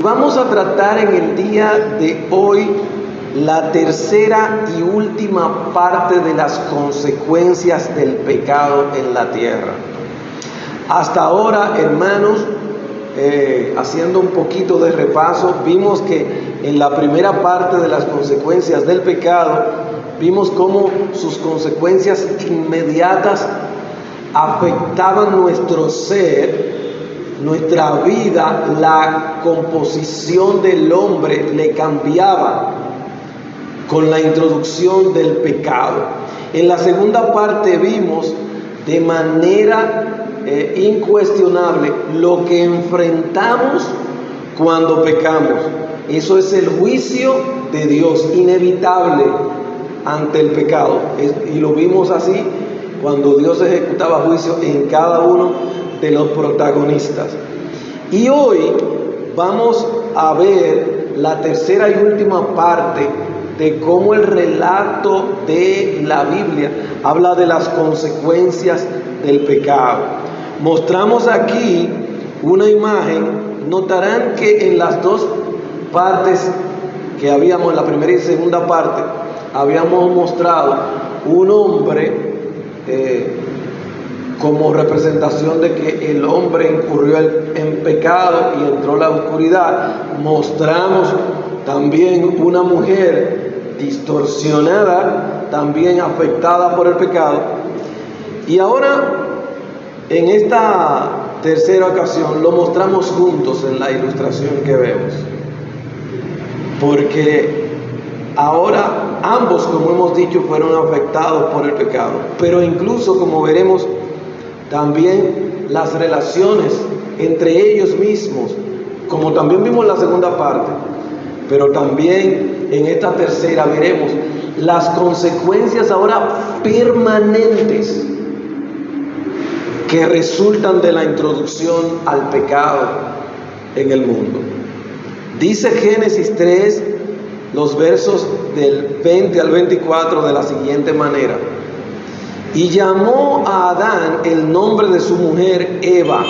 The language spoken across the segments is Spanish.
Vamos a tratar en el día de hoy la tercera y última parte de las consecuencias del pecado en la tierra. Hasta ahora, hermanos, haciendo un poquito de repaso, vimos que en la primera parte de las consecuencias del pecado, vimos cómo sus consecuencias inmediatas afectaban nuestro ser, nuestra vida. La composición del hombre le cambiaba con la introducción del pecado. En la segunda parte vimos de manera incuestionable lo que enfrentamos cuando pecamos. Eso es el juicio de Dios, inevitable ante el pecado. Y lo vimos así cuando Dios ejecutaba juicio en cada uno de los protagonistas. Y hoy vamos a ver la tercera y última parte de cómo el relato de la Biblia habla de las consecuencias del pecado. Mostramos aquí una imagen. Notarán que en las dos partes que habíamos, en la primera y segunda parte, habíamos mostrado un hombre como representación de que el hombre incurrió en pecado y entró a la oscuridad. Mostramos también una mujer distorsionada, también afectada por el pecado. Y ahora, en esta tercera ocasión, lo mostramos juntos en la ilustración que vemos. Porque ahora ambos, como hemos dicho, fueron afectados por el pecado. Pero incluso, como veremos, también las relaciones entre ellos mismos, como también vimos en la segunda parte, pero también en esta tercera veremos las consecuencias ahora permanentes que resultan de la introducción al pecado en el mundo. Dice Génesis 3, los versos del 20 al 24 de la siguiente manera: y llamó a Adán el nombre de su mujer Eva,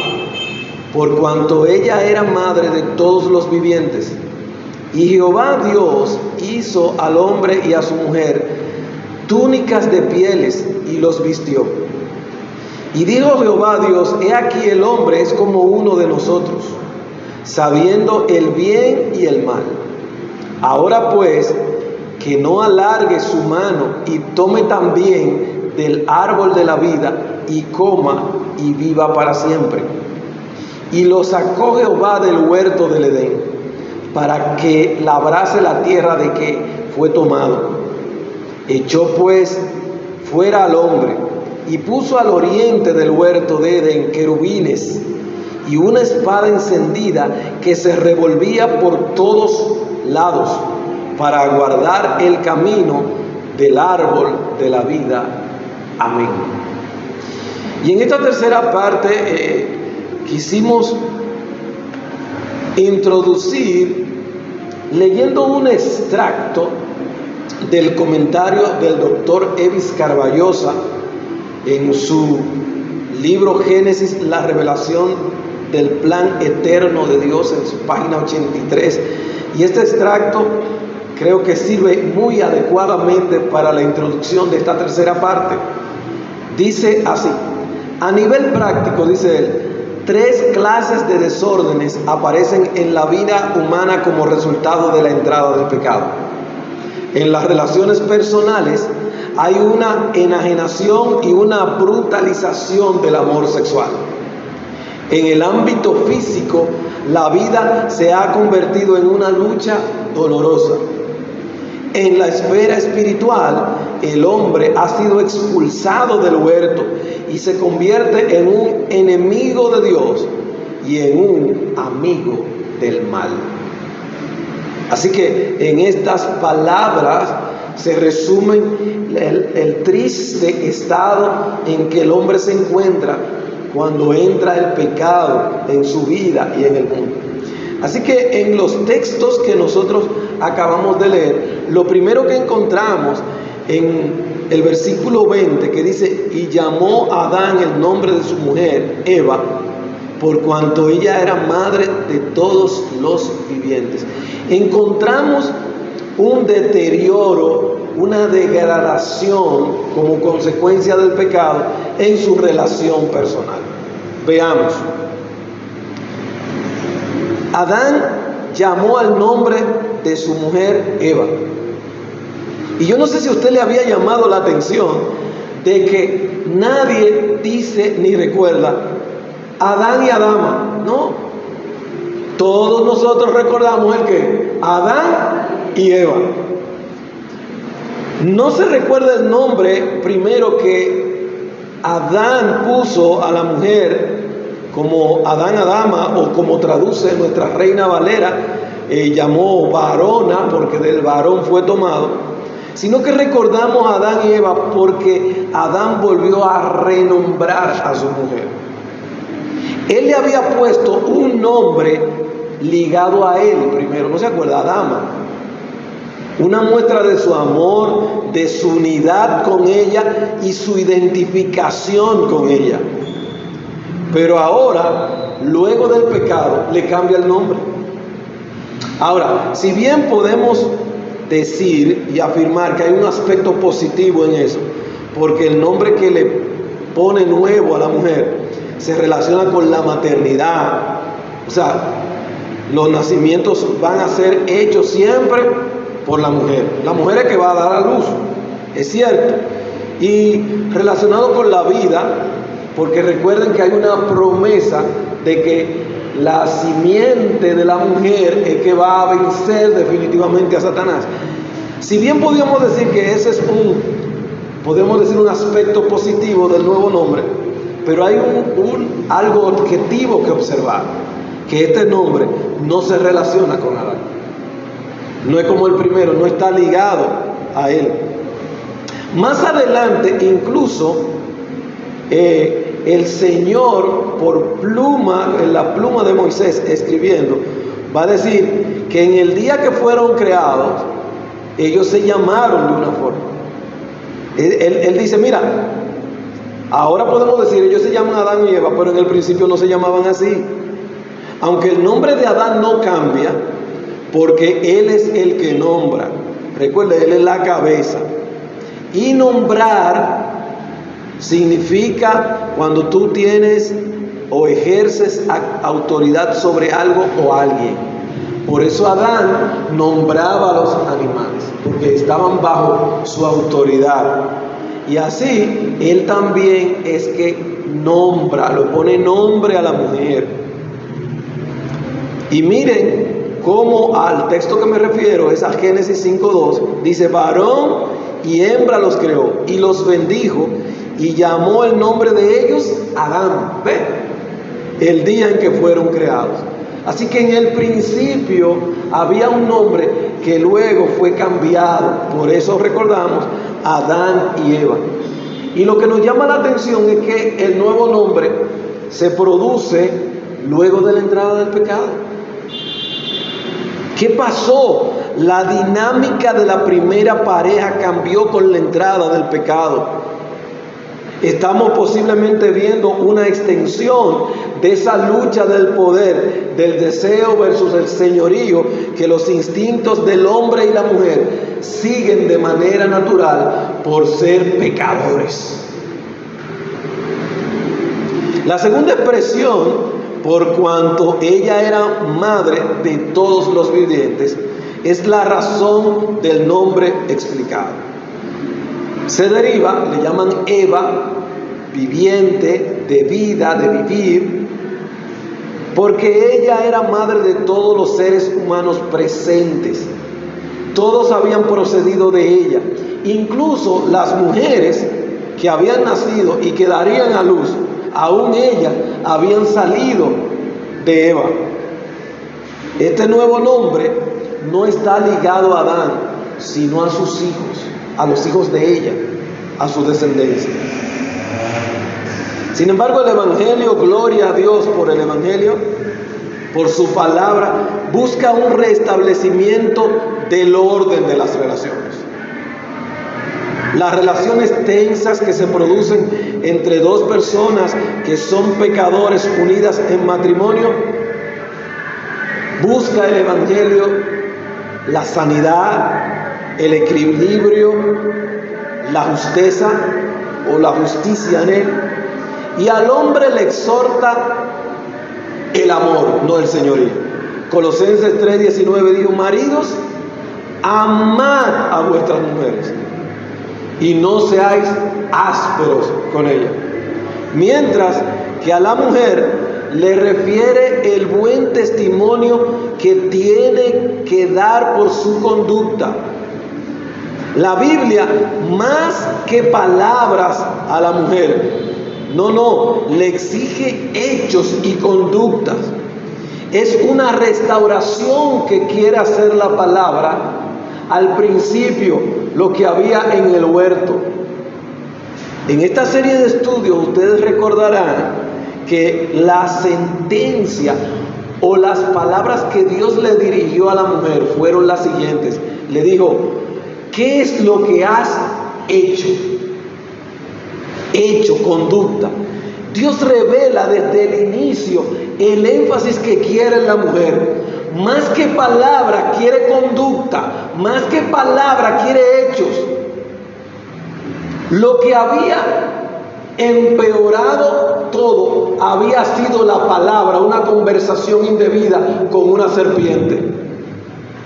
por cuanto ella era madre de todos los vivientes. Y Jehová Dios hizo al hombre y a su mujer túnicas de pieles y los vistió. Y dijo Jehová Dios: he aquí el hombre es como uno de nosotros, sabiendo el bien y el mal. Ahora pues, que no alargue su mano y tome también del árbol de la vida y coma y viva para siempre. Y lo sacó Jehová del huerto del Edén, para que labrase la tierra de que fue tomado. Echó pues fuera al hombre y puso al oriente del huerto de Edén querubines y una espada encendida que se revolvía por todos lados para guardar el camino del árbol de la vida. Amén. Y en esta tercera parte quisimos introducir leyendo un extracto del comentario del doctor Evis Carballosa en su libro Génesis, la revelación del plan eterno de Dios, en su página 83. Y este extracto creo que sirve muy adecuadamente para la introducción de esta tercera parte. Dice así: a nivel práctico, dice él, 3 clases de desórdenes aparecen en la vida humana como resultado de la entrada del pecado. En las relaciones personales hay una enajenación y una brutalización del amor sexual. En el ámbito físico, la vida se ha convertido en una lucha dolorosa. En la esfera espiritual, el hombre ha sido expulsado del huerto y se convierte en un enemigo de Dios y en un amigo del mal. Así que en estas palabras se resume el triste estado en que el hombre se encuentra cuando entra el pecado en su vida y en el mundo. Así que en los textos que nosotros acabamos de leer, lo primero que encontramos en el versículo 20, que dice: y llamó a Adán el nombre de su mujer Eva, por cuanto ella era madre de todos los vivientes. Encontramos un deterioro, una degradación como consecuencia del pecado en su relación personal. Veamos. Adán llamó al nombre de su mujer Eva. Y yo no sé si a usted le había llamado la atención de que nadie dice ni recuerda Adán y Adama. No. Todos nosotros recordamos el que Adán y Eva. No se recuerda el nombre primero que Adán puso a la mujer como Adán Adama, o como traduce nuestra Reina Valera, llamó varona porque del varón fue tomado, sino que recordamos a Adán y Eva porque Adán volvió a renombrar a su mujer. Él le había puesto un nombre ligado a él primero, ¿no se acuerda? Adama. Una muestra de su amor, de su unidad con ella y su identificación con ella. Pero ahora, luego del pecado, le cambia el nombre. Ahora, si bien podemos decir y afirmar que hay un aspecto positivo en eso, porque el nombre que le pone nuevo a la mujer se relaciona con la maternidad, o sea, los nacimientos van a ser hechos siempre por la mujer. La mujer es que va a dar a luz, es cierto. Y relacionado con la vida, porque recuerden que hay una promesa de que la simiente de la mujer es que va a vencer definitivamente a Satanás. Si bien podríamos decir que ese es un aspecto positivo del nuevo nombre, pero hay algo objetivo que observar, que este nombre no se relaciona con Adán. No es como el primero, no está ligado a él. Más adelante, incluso, el Señor, en la pluma de Moisés escribiendo, va a decir que en el día que fueron creados, ellos se llamaron de una forma. Él dice, mira, ahora podemos decir, ellos se llaman Adán y Eva, pero en el principio no se llamaban así. Aunque el nombre de Adán no cambia, porque él es el que nombra. Recuerde, él es la cabeza. Y nombrar significa cuando tú tienes o ejerces autoridad sobre algo o alguien. Por eso Adán nombraba a los animales, porque estaban bajo su autoridad. Y así, él también es que nombra, le pone nombre a la mujer. Y miren cómo al texto que me refiero es a Génesis 5:2. Dice, varón y hembra los creó y los bendijo y llamó el nombre de ellos Adán. ¿Ve? El día en que fueron creados. Así que en el principio había un nombre que luego fue cambiado. Por eso recordamos Adán y Eva. Y lo que nos llama la atención es que el nuevo nombre se produce luego de la entrada del pecado. ¿Qué pasó? La dinámica de la primera pareja cambió con la entrada del pecado. Estamos posiblemente viendo una extensión de esa lucha del poder, del deseo versus el señorío, que los instintos del hombre y la mujer siguen de manera natural por ser pecadores. La segunda expresión, por cuanto ella era madre de todos los vivientes, es la razón del nombre explicado. Se deriva, le llaman Eva, viviente, de vida, de vivir, porque ella era madre de todos los seres humanos presentes. Todos habían procedido de ella, incluso las mujeres que habían nacido y que darían a luz, aún ellas habían salido de Eva. Este nuevo nombre no está ligado a Adán, sino a sus hijos, a los hijos de ella, a su descendencia. Sin embargo, el Evangelio, gloria a Dios por el Evangelio, por su palabra, busca un restablecimiento del orden de las relaciones. Las relaciones tensas que se producen entre dos personas que son pecadores unidas en matrimonio, busca el Evangelio la sanidad, el equilibrio, la justeza o la justicia en él, y al hombre le exhorta el amor, no el señorío. Colosenses 3:19 dijo: maridos, amad a vuestras mujeres y no seáis ásperos con ella. Mientras que a la mujer le refiere el buen testimonio que tiene que dar por su conducta. La Biblia, más que palabras a la mujer, le exige hechos y conductas. Es una restauración que quiere hacer la palabra al principio, lo que había en el huerto. En esta serie de estudios ustedes recordarán que la sentencia o las palabras que Dios le dirigió a la mujer fueron las siguientes. Le dijo: ¿qué es lo que has hecho? Conducta. Dios revela desde el inicio el énfasis que quiere en la mujer. Más que palabra, quiere conducta. Más que palabra, quiere hechos. Lo que había empeorado todo había sido la palabra, una conversación indebida con una serpiente.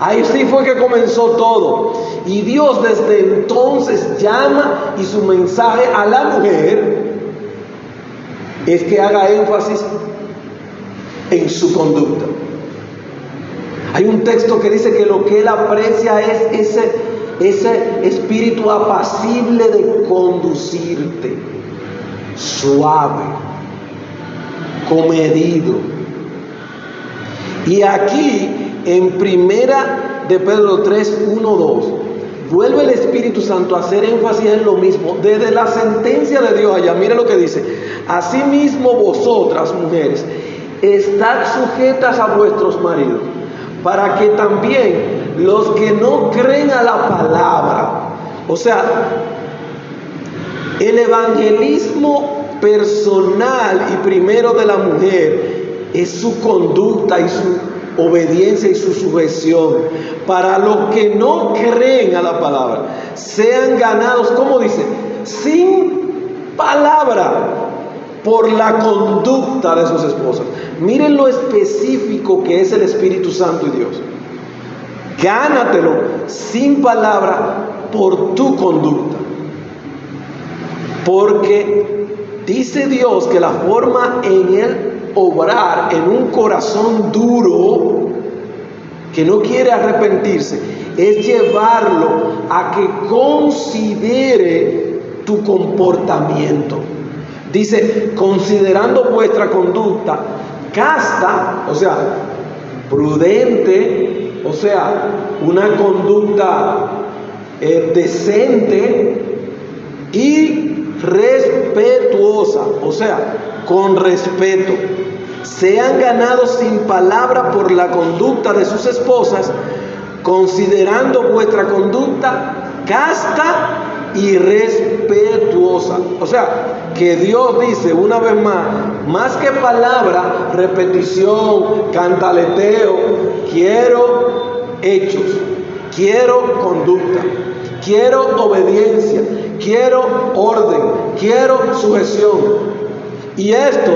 Ahí sí fue que comenzó todo. Y Dios desde entonces llama, y su mensaje a la mujer es que haga énfasis en su conducta. Hay un texto que dice que lo que él aprecia es ese espíritu apacible de conducirte, suave, comedido. Y aquí en Primera de Pedro 3:1-2 vuelve el Espíritu Santo a hacer énfasis en lo mismo desde la sentencia de Dios allá. Mire lo que dice: asimismo vosotras, mujeres, estad sujetas a vuestros maridos, para que también los que no creen a la palabra, o sea, el evangelismo personal y primero de la mujer es su conducta y su obediencia y su sujeción, para los que no creen a la palabra, sean ganados, ¿cómo dice? Sin palabra, por la conducta de sus esposas. Miren lo específico que es el Espíritu Santo y Dios. Gánatelo sin palabra por tu conducta. Porque dice Dios que la forma en él obrar en un corazón duro que no quiere arrepentirse es llevarlo a que considere tu comportamiento. Dice: considerando vuestra conducta casta, o sea, prudente, o sea, una conducta decente y respetuosa, o sea, con respeto. Sean ganados sin palabra por la conducta de sus esposas, considerando vuestra conducta casta y respetuosa. O sea, que Dios dice una vez más que palabra, repetición, cantaleteo, quiero hechos, quiero conducta, quiero obediencia, quiero orden, quiero sujeción. Y esto,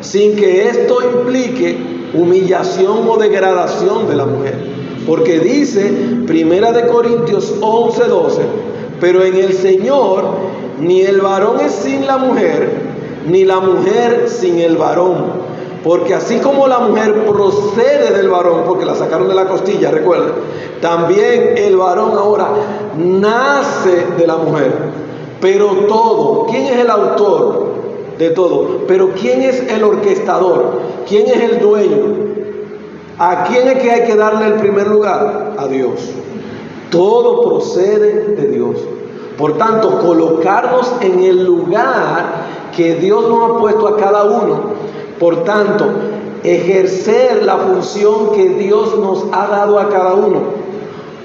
sin que esto implique humillación o degradación de la mujer. Porque dice Primera de Corintios 11:12: pero en el Señor ni el varón es sin la mujer, ni la mujer sin el varón. Porque así como la mujer procede del varón, porque la sacaron de la costilla, recuerden, también el varón ahora nace de la mujer. Pero todo, ¿quién es el autor de todo? Pero ¿quién es el orquestador? ¿Quién es el dueño? ¿A quién es que hay que darle el primer lugar? A Dios. Todo procede de Dios. Por tanto, colocarnos en el lugar que Dios nos ha puesto a cada uno. Por tanto, ejercer la función que Dios nos ha dado a cada uno.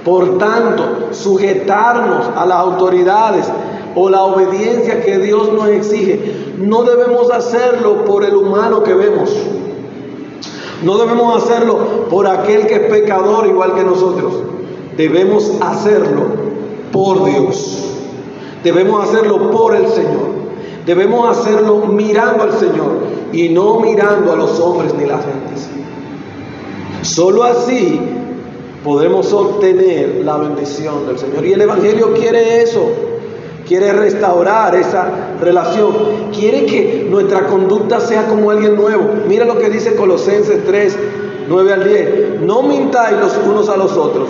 Por tanto, sujetarnos a las autoridades o la obediencia que Dios nos exige, no debemos hacerlo por el humano que vemos. No debemos hacerlo por aquel que es pecador igual que nosotros. Debemos hacerlo por Dios. Debemos hacerlo por el Señor. Debemos hacerlo mirando al Señor y no mirando a los hombres ni las gentes. Solo así podremos obtener la bendición del Señor. Y el Evangelio quiere eso. Quiere restaurar esa relación. Quiere que nuestra conducta sea como alguien nuevo. Mira lo que dice Colosenses 3, 9 al 10. No mintáis los unos a los otros,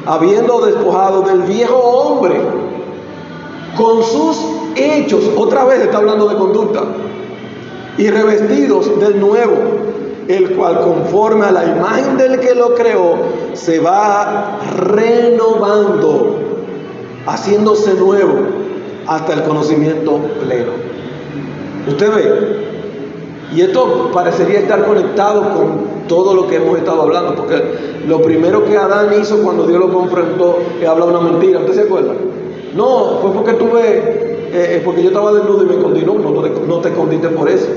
habiendo despojado del viejo hombre con sus hechos. Otra vez está hablando de conducta. Y revestidos del nuevo, el cual conforme a la imagen del que lo creó, se va renovando, haciéndose nuevo hasta el conocimiento pleno. Usted ve, y esto parecería estar conectado con todo lo que hemos estado hablando, porque lo primero que Adán hizo cuando Dios lo confrontó es hablar una mentira. ¿Usted se acuerda? No, fue porque porque yo estaba desnudo y me escondí. No te escondiste por eso.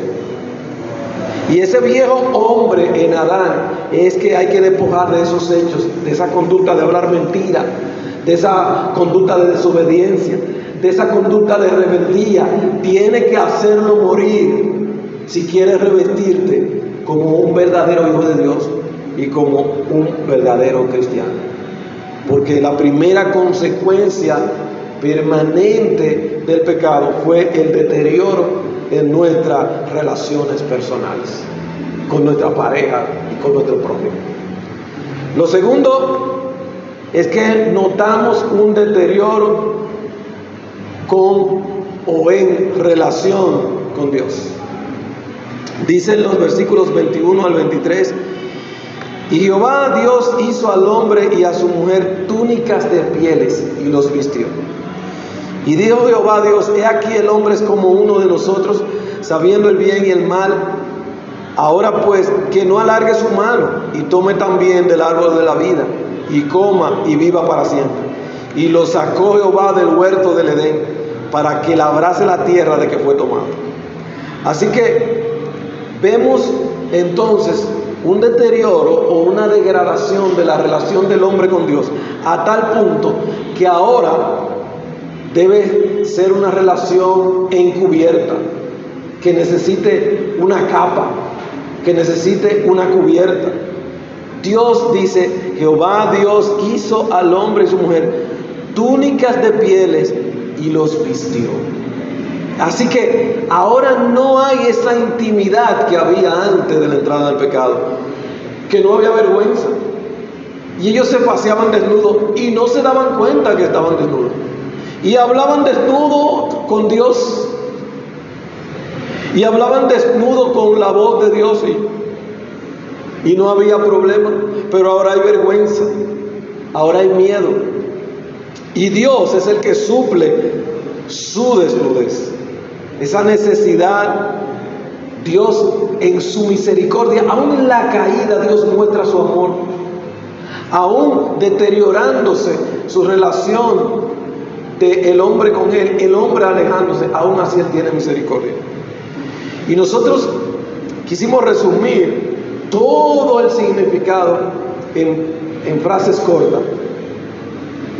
Y ese viejo hombre en Adán es que hay que despojar de esos hechos, de esa conducta de hablar mentira, de esa conducta de desobediencia, de esa conducta de rebeldía. Tiene que hacerlo morir si quieres revestirte como un verdadero hijo de Dios y como un verdadero cristiano. Porque la primera consecuencia permanente del pecado fue el deterioro en nuestras relaciones personales, con nuestra pareja y con nuestro prójimo. Lo segundo es que notamos un deterioro con o en relación con Dios. Dicen los versículos 21 al 23: y Jehová Dios hizo al hombre y a su mujer túnicas de pieles y los vistió. Y dijo Jehová Dios: he aquí el hombre es como uno de nosotros, sabiendo el bien y el mal. Ahora pues, que no alargue su mano y tome también del árbol de la vida y coma y viva para siempre. Y lo sacó Jehová del huerto del Edén para que labrase la tierra de que fue tomado. Así que vemos entonces un deterioro o una degradación de la relación del hombre con Dios, a tal punto que ahora debe ser una relación encubierta, que necesite una capa, que necesite una cubierta. Dios dice: Jehová Dios hizo al hombre y su mujer túnicas de pieles y los vistió. Así que ahora no hay esa intimidad que había antes de la entrada del pecado, que no había vergüenza. Y ellos se paseaban desnudos y no se daban cuenta que estaban desnudos. Y hablaban desnudo con Dios. Y hablaban desnudo con la voz de Dios. Y no había problema. Pero ahora hay vergüenza. Ahora hay miedo. Y Dios es el que suple su desnudez. Esa necesidad. Dios en su misericordia, aún en la caída, Dios muestra su amor. Aún deteriorándose su relación el hombre con Él, el hombre alejándose, aún así Él tiene misericordia. Y nosotros quisimos resumir todo el significado en frases cortas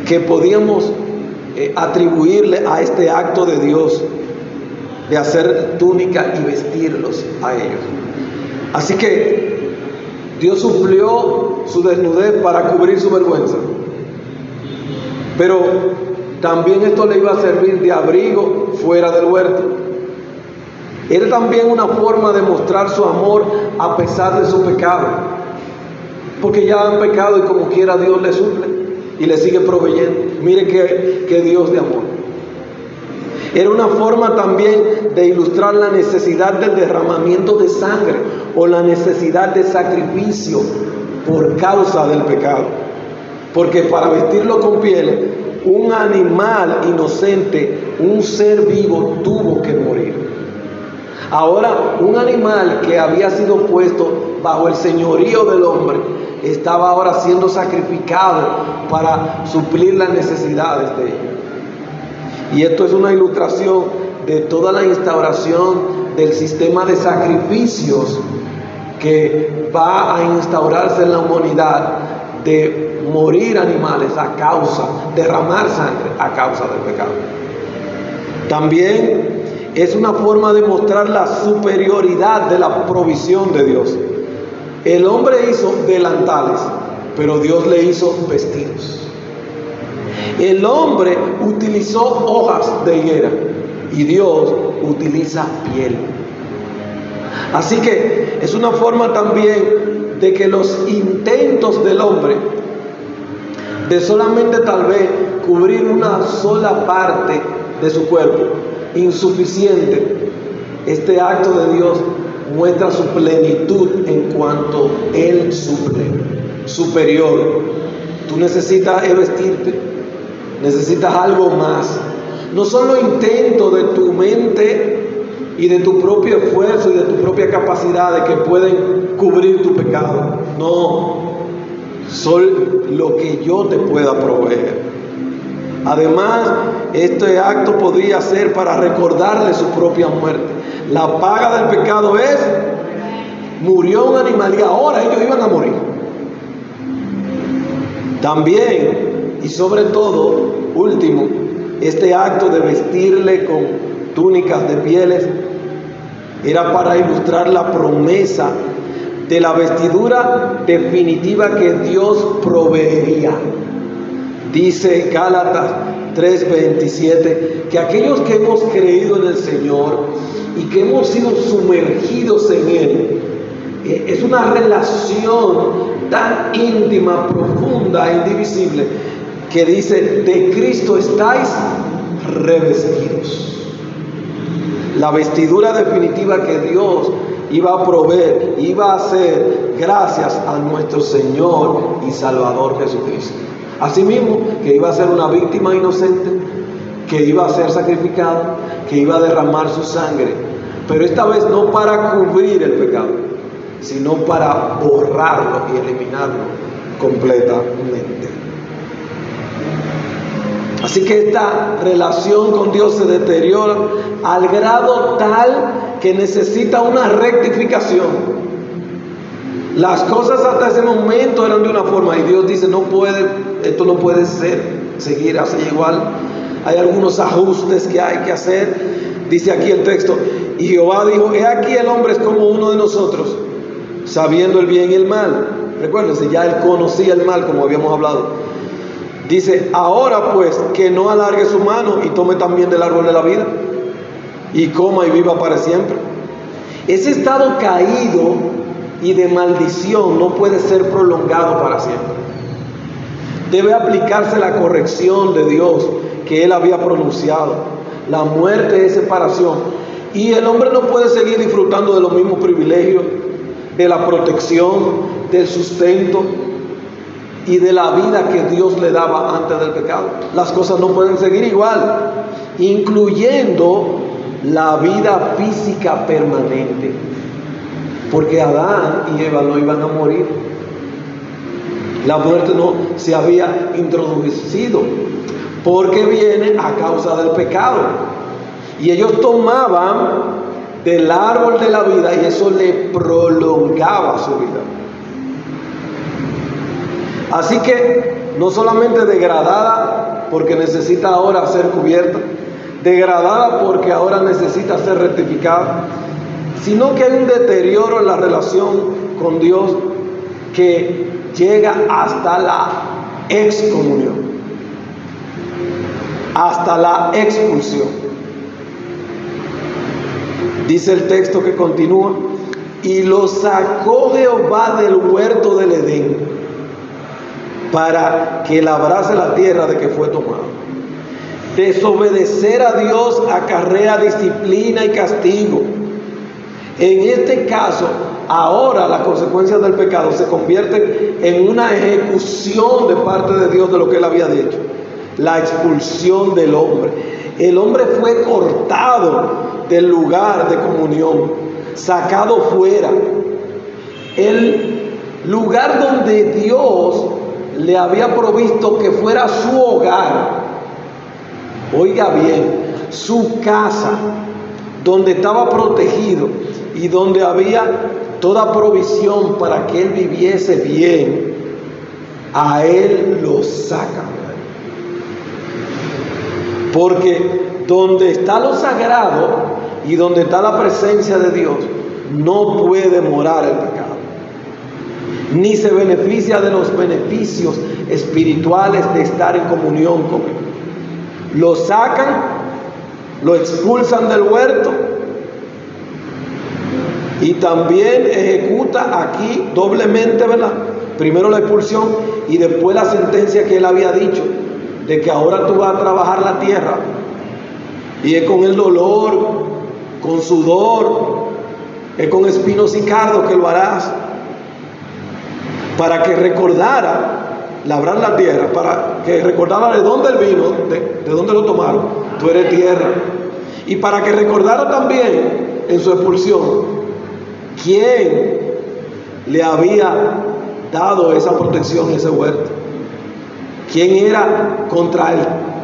que podíamos atribuirle a este acto de Dios de hacer túnica y vestirlos a ellos. Así que Dios suplió su desnudez para cubrir su vergüenza, pero también esto le iba a servir de abrigo fuera del huerto. Era también una forma de mostrar su amor a pesar de su pecado, porque ya han pecado y como quiera Dios le suple y le sigue proveyendo. Mire qué Dios de amor. Era una forma también de ilustrar la necesidad del derramamiento de sangre o la necesidad de sacrificio por causa del pecado, porque para vestirlo con pieles, un animal inocente, un ser vivo, tuvo que morir. Ahora, un animal que había sido puesto bajo el señorío del hombre estaba ahora siendo sacrificado para suplir las necesidades de ellos. Y esto es una ilustración de toda la instauración del sistema de sacrificios que va a instaurarse en la humanidad, de morir animales a causa, derramar sangre a causa del pecado. También es una forma de mostrar la superioridad de la provisión de Dios. El hombre hizo delantales, pero Dios le hizo vestidos. El hombre utilizó hojas de higuera y Dios utiliza piel. Así que es una forma también de que los intentos del hombre de solamente tal vez cubrir una sola parte de su cuerpo, insuficiente, este acto de Dios muestra su plenitud en cuanto Él suple, superior. Tú necesitas vestirte, necesitas algo más. No son los intentos de tu mente y de tu propio esfuerzo y de tu propia capacidad de que pueden cubrir tu pecado. No, son lo que yo te pueda proveer. Además, este acto podría ser para recordarle su propia muerte. La paga del pecado es, murió un animal y ahora ellos iban a morir. También, y sobre todo, último, este acto de vestirle con túnicas de pieles era para ilustrar la promesa de la vestidura definitiva que Dios proveería. Dice Gálatas 3:27 que aquellos que hemos creído en el Señor y que hemos sido sumergidos en Él, es una relación tan íntima, profunda, indivisible, que dice: de Cristo estáis revestidos. La vestidura definitiva que Dios iba a proveer, iba a hacer gracias a nuestro Señor y Salvador Jesucristo. Asimismo, que iba a ser una víctima inocente, que iba a ser sacrificado, que iba a derramar su sangre, pero esta vez no para cubrir el pecado, sino para borrarlo y eliminarlo completamente. Así que esta relación con Dios se deteriora al grado tal que necesita una rectificación. Las cosas hasta ese momento eran de una forma y Dios dice: no puede, esto no puede seguir así igual. Hay algunos ajustes que hay que hacer. Dice aquí el texto: y Jehová dijo: he aquí el hombre es como uno de nosotros, sabiendo el bien y el mal. Recuérdense, ya él conocía el mal, como habíamos hablado. Dice: ahora pues, que no alargue su mano y tome también del árbol de la vida y coma y viva para siempre. Ese estado caído y de maldición no puede ser prolongado para siempre. Debe aplicarse la corrección de Dios que Él había pronunciado. La muerte es separación. Y el hombre no puede seguir disfrutando de los mismos privilegios, de la protección, del sustento y de la vida que Dios le daba antes del pecado. Las cosas no pueden seguir igual, incluyendo la vida física permanente, porque Adán y Eva no iban a morir. La muerte no se había introducido, porque viene a causa del pecado. Y ellos tomaban del árbol de la vida y eso le prolongaba su vida. Así que no solamente degradada porque necesita ahora ser cubierta, degradada porque ahora necesita ser rectificada, sino que hay un deterioro en la relación con Dios que llega hasta la excomunión, hasta la expulsión. Dice el texto que continúa: y lo sacó Jehová del huerto del Edén para que labrase la tierra de que fue tomado. Desobedecer a Dios acarrea disciplina y castigo. En este caso, ahora las consecuencias del pecado se convierten en una ejecución de parte de Dios de lo que Él había dicho: la expulsión del hombre. El hombre fue cortado del lugar de comunión, sacado fuera. El lugar donde Dios le había provisto que fuera su hogar, oiga bien, su casa, donde estaba protegido y donde había toda provisión para que él viviese bien, a él lo sacan. Porque donde está lo sagrado y donde está la presencia de Dios, no puede morar el pecado, ni se beneficia de los beneficios espirituales de estar en comunión con Él. Lo sacan, lo expulsan del huerto y también ejecuta aquí doblemente, ¿verdad? Primero la expulsión y después la sentencia que Él había dicho, de que ahora tú vas a trabajar la tierra, y es con el dolor, con sudor, es con espinos y cardos que lo harás, para que recordara labrar la tierra, para que recordara de dónde él vino, de dónde lo tomaron. Tú eres tierra. Y para que recordara también en su expulsión quién le había dado esa protección, ese huerto, quién era contra él,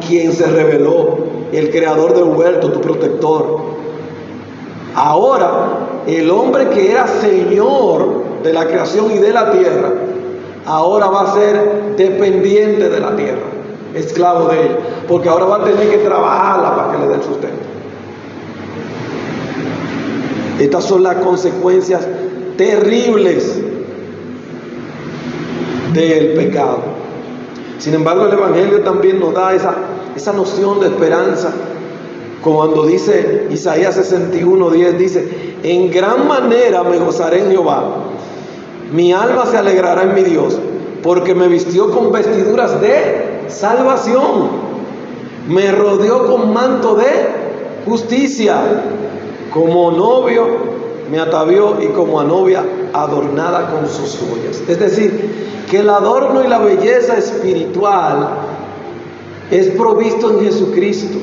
quien se rebeló, el creador del huerto, tu protector. Ahora el hombre que era señor de la creación y de la tierra, ahora va a ser dependiente de la tierra, esclavo de ella, porque ahora va a tener que trabajarla para que le dé el sustento. Estas son las consecuencias terribles del pecado. Sin embargo, el Evangelio también nos da esa noción de esperanza. Cuando dice Isaías 61:10, dice: en gran manera me gozaré en Jehová, mi alma se alegrará en mi Dios, porque me vistió con vestiduras de salvación, me rodeó con manto de justicia, como novio me atavió y como a novia adornada con sus joyas. Es decir, que el adorno y la belleza espiritual es provisto en Jesucristo,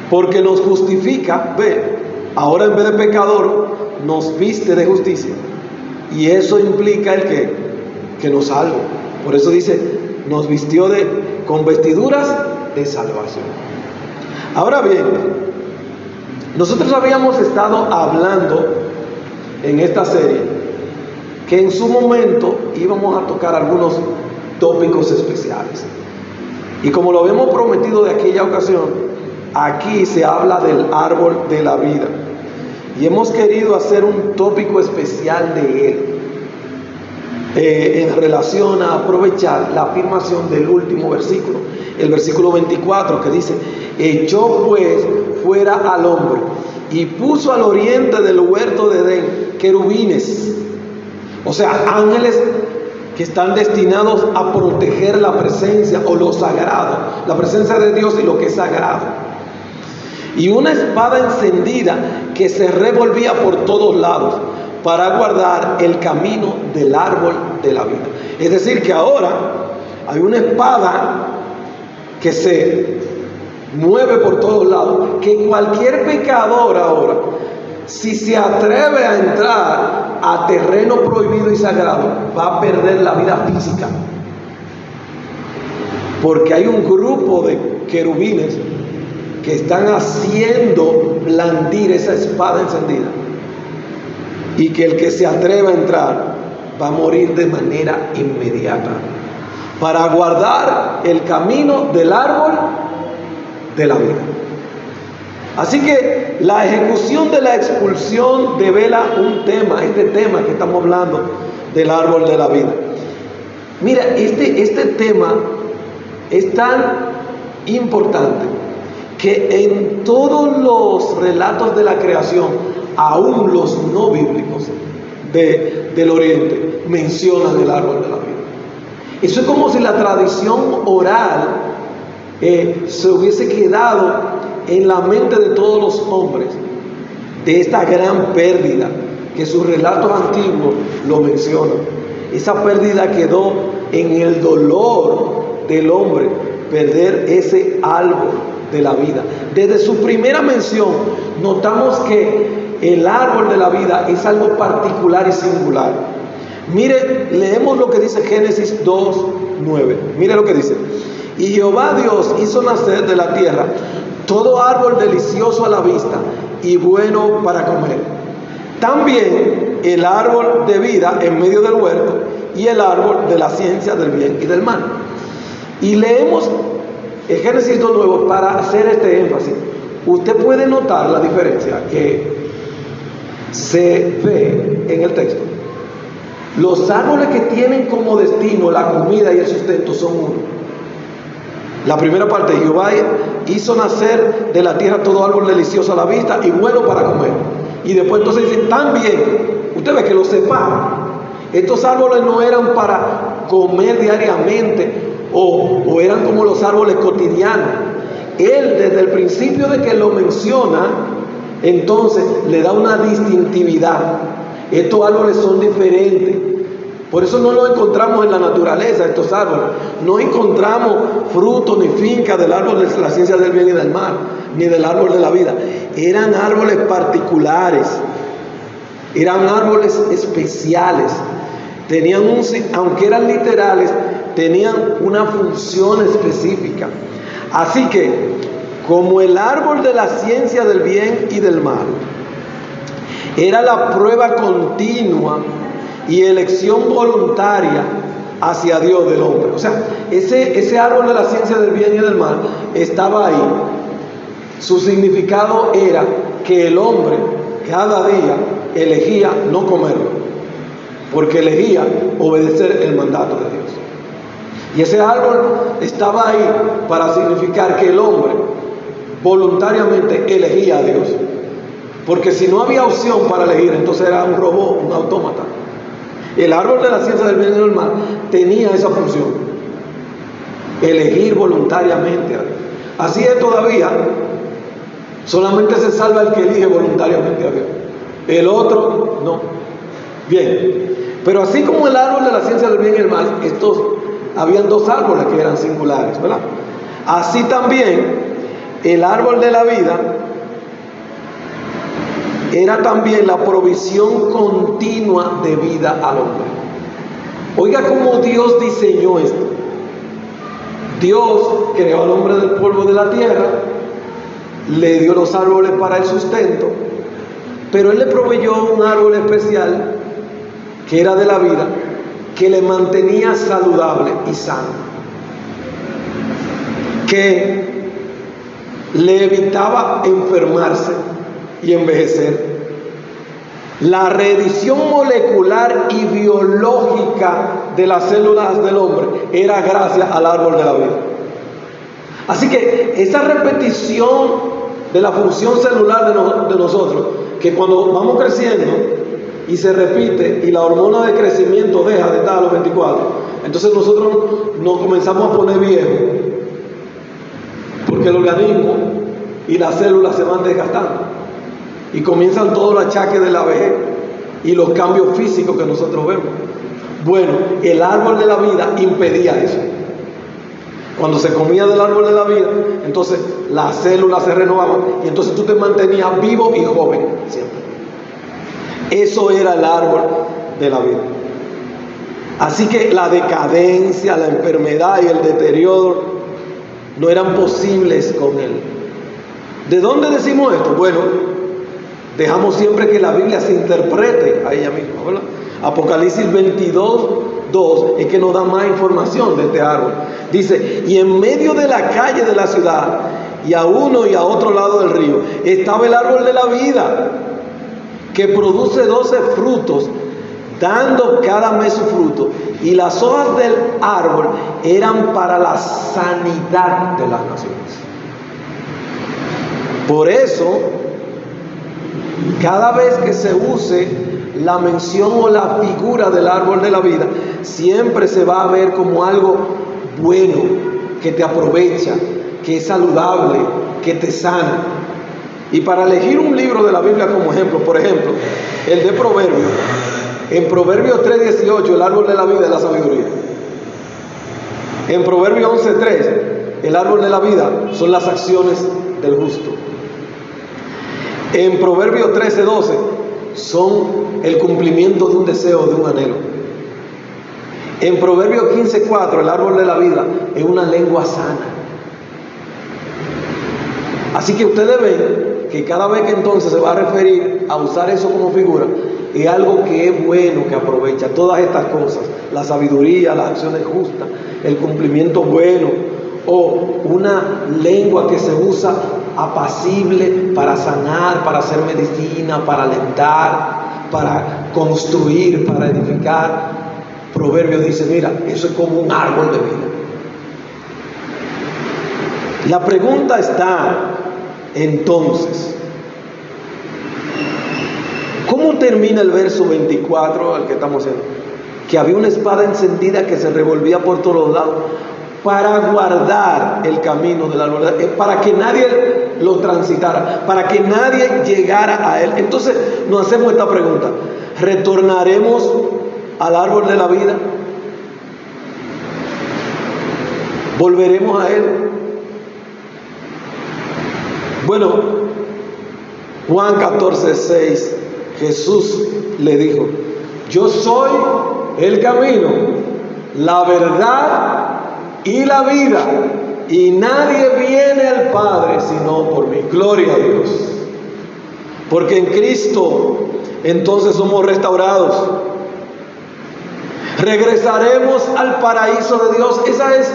porque nos justifica. Ve, ahora en vez de pecador nos viste de justicia, y eso implica el que nos salva. Por eso dice, nos vistió con vestiduras de salvación. Ahora bien, nosotros habíamos estado hablando en esta serie que en su momento íbamos a tocar algunos tópicos especiales, y como lo habíamos prometido de aquella ocasión, aquí se habla del árbol de la vida, y hemos querido hacer un tópico especial de él, en relación a aprovechar la afirmación del último versículo, el versículo 24, que dice: echó pues fuera al hombre y puso al oriente del huerto de Edén querubines, o sea, ángeles que están destinados a proteger la presencia o lo sagrado, la presencia de Dios y lo que es sagrado, y una espada encendida que se revolvía por todos lados para guardar el camino del árbol de la vida. Es decir, que ahora hay una espada que se mueve por todos lados, que cualquier pecador ahora, si se atreve a entrar a terreno prohibido y sagrado, va a perder la vida física, porque hay un grupo de querubines que están haciendo blandir esa espada encendida, y que el que se atreva a entrar va a morir de manera inmediata, para guardar el camino del árbol de la vida. Así que la ejecución de la expulsión devela un tema, este tema que estamos hablando del árbol de la vida. Mira, este tema es tan importante que en todos los relatos de la creación, aún los no bíblicos del Oriente, mencionan el árbol de la vida. Eso es como si la tradición oral se hubiese quedado en la mente de todos los hombres, de esta gran pérdida que sus relatos antiguos lo mencionan. Esa pérdida quedó en el dolor del hombre, perder ese árbol de la vida. Desde su primera mención notamos que el árbol de la vida es algo particular y singular. Mire, leemos lo que dice Génesis 2:9. Mire lo que dice: y Jehová Dios hizo nacer de la tierra todo árbol delicioso a la vista y bueno para comer, también el árbol de vida en medio del huerto y el árbol de la ciencia del bien y del mal. Y leemos en Génesis 2:9 para hacer este énfasis. Usted puede notar la diferencia que se ve en el texto. Los árboles que tienen como destino la comida y el sustento son uno. La primera parte: Jehová hizo nacer de la tierra todo árbol delicioso a la vista y bueno para comer. Y después entonces dice: también, usted ve que lo separa. Estos árboles no eran para comer diariamente o eran como los árboles cotidianos. Él, desde el principio de que lo menciona, entonces le da una distintividad. Estos árboles son diferentes. Por eso no los encontramos en la naturaleza, estos árboles. No encontramos frutos ni fincas del árbol de la ciencia del bien y del mal, ni del árbol de la vida. Eran árboles particulares. Eran árboles especiales. Tenían aunque eran literales, tenían una función específica. Así que, como el árbol de la ciencia del bien y del mal era la prueba continua y elección voluntaria hacia Dios del hombre. O sea, ese árbol de la ciencia del bien y del mal estaba ahí. Su significado era que el hombre cada día elegía no comerlo, porque elegía obedecer el mandato de Dios. Y ese árbol estaba ahí para significar que el hombre voluntariamente elegía a Dios. Porque si no había opción para elegir, entonces era un robot, un autómata. El árbol de la ciencia del bien y del mal tenía esa función: elegir voluntariamente a Dios. Así es todavía. Solamente se salva el que elige voluntariamente a Dios. El otro no. Bien, pero así como el árbol de la ciencia del bien y el mal, habían dos árboles que eran singulares, ¿verdad? Así también el árbol de la vida era también la provisión continua de vida al hombre. Oiga cómo Dios diseñó esto. Dios creó al hombre del polvo de la tierra, le dio los árboles para el sustento, pero Él le proveyó un árbol especial que era de la vida, que le mantenía saludable y sano, que le evitaba enfermarse y envejecer. La reedición molecular y biológica de las células del hombre era gracias al árbol de la vida. Así que esa repetición de la función celular de nosotros, que cuando vamos creciendo y se repite y la hormona de crecimiento deja de estar a los 24, entonces nosotros nos comenzamos a poner viejos, porque el organismo y las células se van desgastando y comienzan todos los achaques de la vejez y los cambios físicos que nosotros vemos. Bueno, el árbol de la vida impedía eso. Cuando se comía del árbol de la vida, entonces las células se renovaban y entonces tú te mantenías vivo y joven siempre. Eso era el árbol de la vida. Así que la decadencia, la enfermedad y el deterioro no eran posibles con él. ¿De dónde decimos esto? Bueno, dejamos siempre que la Biblia se interprete a ella misma, ¿verdad? Apocalipsis 22:2 es que nos da más información de este árbol. Dice: y en medio de la calle de la ciudad, y a uno y a otro lado del río, estaba el árbol de la vida, que produce 12 frutos, dando cada mes su fruto. Y las hojas del árbol eran para la sanidad de las naciones. Por eso, cada vez que se use la mención o la figura del árbol de la vida, siempre se va a ver como algo bueno, que te aprovecha, que es saludable, que te sana. Y para elegir un libro de la Biblia como ejemplo, por ejemplo, el de Proverbios, en Proverbios 3:18, el árbol de la vida es la sabiduría. En Proverbios 11:3, el árbol de la vida son las acciones del justo. En Proverbios 13:12 son el cumplimiento de un deseo, de un anhelo. En Proverbios 15:4 el árbol de la vida es una lengua sana. Así que ustedes ven que cada vez que entonces se va a referir a usar eso como figura, es algo que es bueno, que aprovecha todas estas cosas: la sabiduría, las acciones justas, el cumplimiento bueno, o una lengua que se usa apacible para sanar, para hacer medicina, para alentar, para construir, para edificar. Proverbios dice, mira, eso es como un árbol de vida. La pregunta está entonces, ¿cómo termina el verso 24 al que estamos haciendo? Que había una espada encendida que se revolvía por todos los lados para guardar el camino del árbol, para que nadie lo transitara, para que nadie llegara a él. Entonces nos hacemos esta pregunta: ¿retornaremos al árbol de la vida? ¿Volveremos a él? Bueno, Juan 14:6, Jesús le dijo: yo soy el camino, la verdad y la vida, y nadie viene al Padre sino por mí. Gloria a Dios. Porque en Cristo entonces somos restaurados. Regresaremos al paraíso de Dios. Esa es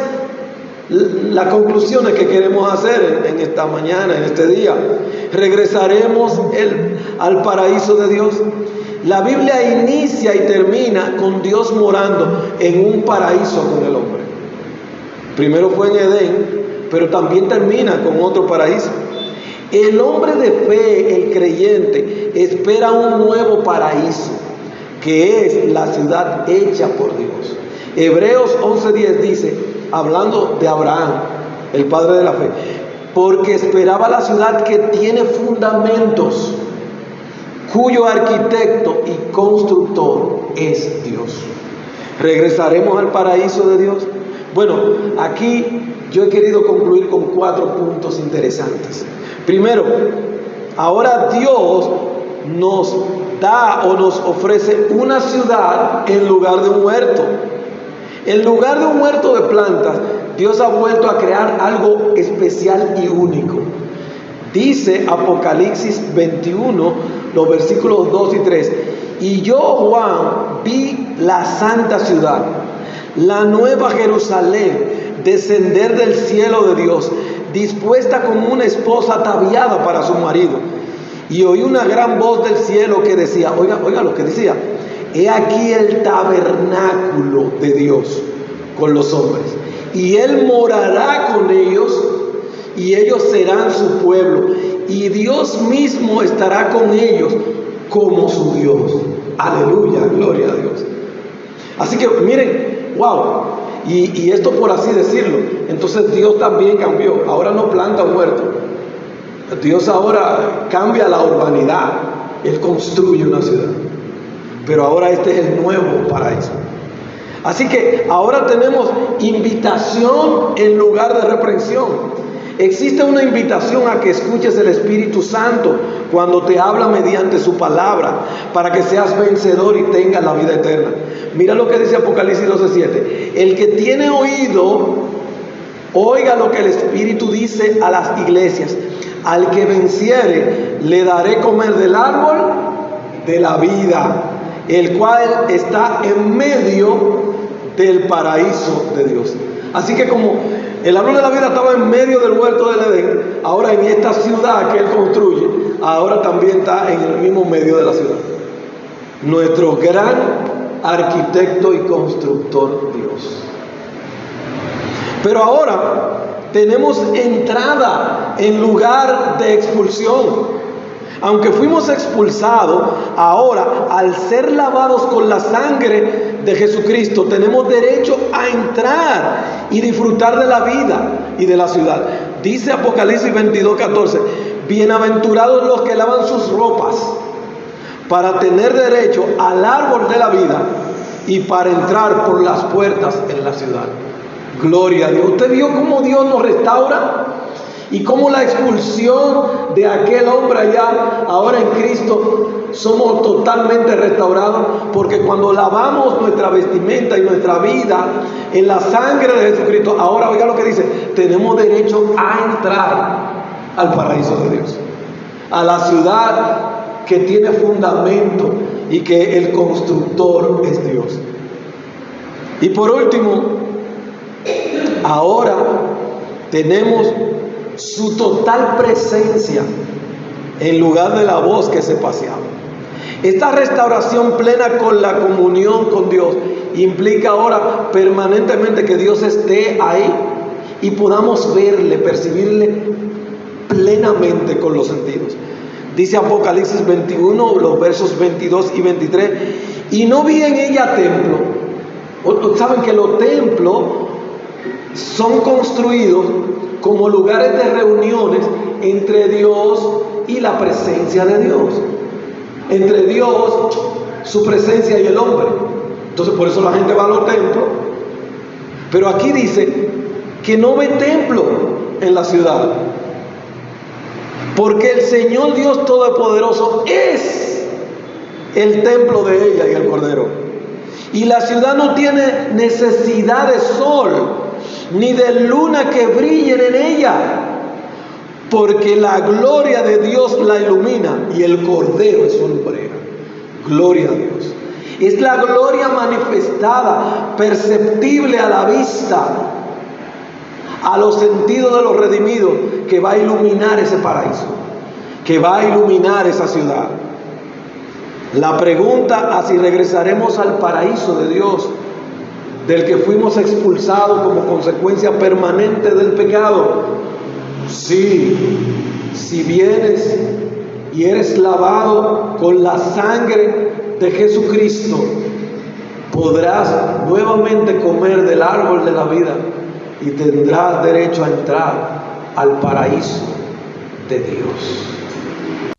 la conclusión que queremos hacer en esta mañana, en este día. Regresaremos al paraíso de Dios. La Biblia inicia y termina con Dios morando en un paraíso con el hombre. Primero fue en Edén, pero también termina con otro paraíso. El hombre de fe, el creyente, espera un nuevo paraíso, que es la ciudad hecha por Dios. Hebreos 11:10 dice, hablando de Abraham, el padre de la fe, porque esperaba la ciudad que tiene fundamentos, cuyo arquitecto y constructor es Dios. ¿Regresaremos al paraíso de Dios? Bueno, aquí yo he querido concluir con 4 puntos interesantes. Primero, ahora Dios nos da o nos ofrece una ciudad en lugar de un huerto. En lugar de un huerto de plantas, Dios ha vuelto a crear algo especial y único. Dice Apocalipsis 21, los versículos 2 y 3. Y yo, Juan, vi la santa ciudad, la nueva Jerusalén, descender del cielo de Dios, dispuesta como una esposa ataviada para su marido. Y oí una gran voz del cielo que decía, oiga lo que decía: he aquí el tabernáculo de Dios con los hombres, y Él morará con ellos, y ellos serán su pueblo, y Dios mismo estará con ellos como su Dios. Aleluya, gloria a Dios. Así que miren, wow, y esto por así decirlo, entonces Dios también cambió. Ahora no planta un huerto, Dios ahora cambia la urbanidad, Él construye una ciudad. Pero ahora este es el nuevo paraíso. Así que ahora tenemos invitación en lugar de reprensión. Existe una invitación a que escuches el Espíritu Santo cuando te habla mediante su palabra, para que seas vencedor y tengas la vida eterna. Mira lo que dice Apocalipsis 12:7. El que tiene oído, oiga lo que el Espíritu dice a las iglesias. Al que venciere, le daré comer del árbol de la vida, el cual está en medio del paraíso de Dios. Así que como el árbol de la vida estaba en medio del huerto del Edén, ahora en esta ciudad que Él construye, ahora también está en el mismo medio de la ciudad. Nuestro gran arquitecto y constructor Dios. Pero ahora tenemos entrada en lugar de expulsión. Aunque fuimos expulsados, ahora al ser lavados con la sangre de Jesucristo, tenemos derecho a entrar y disfrutar de la vida y de la ciudad. Dice Apocalipsis 22:14, bienaventurados los que lavan sus ropas para tener derecho al árbol de la vida y para entrar por las puertas en la ciudad. Gloria a Dios. ¿Usted vio cómo Dios nos restaura? Y cómo la expulsión de aquel hombre allá, ahora en Cristo, somos totalmente restaurados. Porque cuando lavamos nuestra vestimenta y nuestra vida en la sangre de Jesucristo, ahora oiga lo que dice, tenemos derecho a entrar al paraíso de Dios, a la ciudad que tiene fundamento y que el constructor es Dios. Y por último, ahora tenemos su total presencia en lugar de la voz que se paseaba. Esta restauración plena con la comunión con Dios implica ahora permanentemente que Dios esté ahí y podamos verle, percibirle plenamente con los sentidos. Dice Apocalipsis 21, los versos 22 y 23, y no vi en ella templo. Saben que los templos son construidos como lugares de reuniones entre Dios y la presencia de Dios, entre Dios, su presencia y el hombre. Entonces por eso la gente va a los templos. Pero aquí dice que no ve templo en la ciudad, porque el Señor Dios Todopoderoso es el templo de ella y el Cordero. Y la ciudad no tiene necesidad de sol ni de luna que brillen en ella, porque la gloria de Dios la ilumina y el Cordero es su lumbrera. Gloria a Dios. Es la gloria manifestada, perceptible a la vista, a los sentidos de los redimidos, que va a iluminar ese paraíso, que va a iluminar esa ciudad. La pregunta a si regresaremos al paraíso de Dios, del que fuimos expulsados como consecuencia permanente del pecado. Sí, si vienes y eres lavado con la sangre de Jesucristo, podrás nuevamente comer del árbol de la vida y tendrás derecho a entrar al paraíso de Dios.